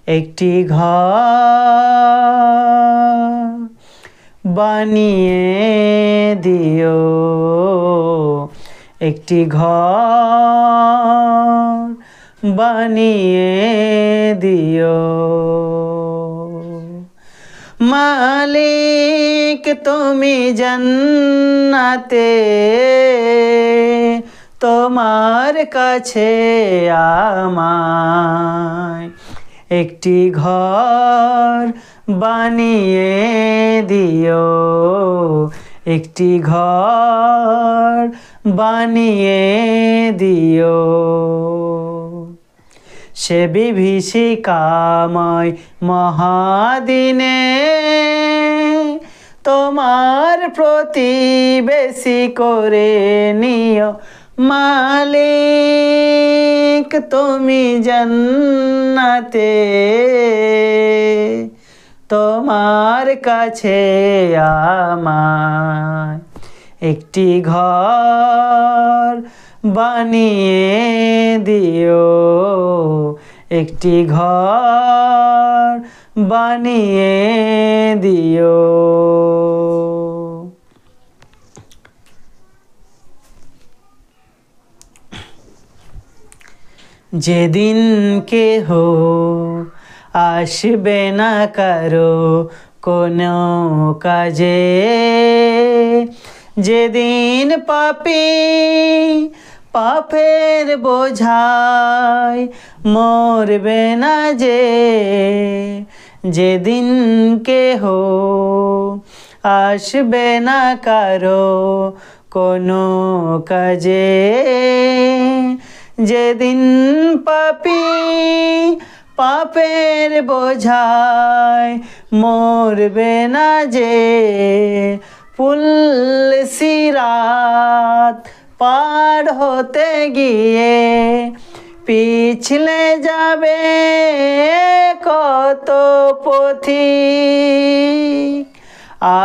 একটি ঘর বানিয়ে দিও, একটি ঘর বানিয়ে দিও। মালিক তুমি জান্নাতে, তোমার কাছে আমায় একটি ঘর বানিয়ে দিও, একটি ঘর বানিয়ে দিও। সে বিভীষিকাময় মহাদিনে তোমার প্রতিবেশী করে নিও। মালিক তুমি জান্নাতে, তোমার কাছে আমায় একটি ঘর বানিয়ে দিও, একটি ঘর বানিয়ে দিও। যেদিন কেহ আসবে না কারো কোনো কাজে, যেদিন পাপী পাপের বোঝায় মরবে না যে, যেদিন কেহ আসবে না কারো কোনো কাজে, যেদিন পাপী পাপের বোঝায় মরবে না যে, পুলসিরাত পার হতে গিয়ে পিছলে যাবে কত পথিক,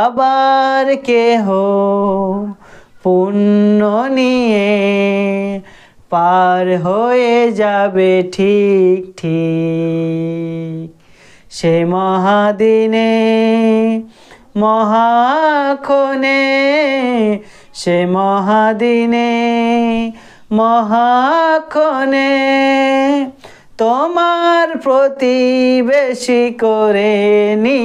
আবার কেহ পুণ্য নিয়ে পার হয়ে যাবে ঠিক ঠিক। সে মহাদিনে মহাক্ষণে, সে মহাদিনে মহাক্ষণে তোমার প্রতিবেশী করে নি।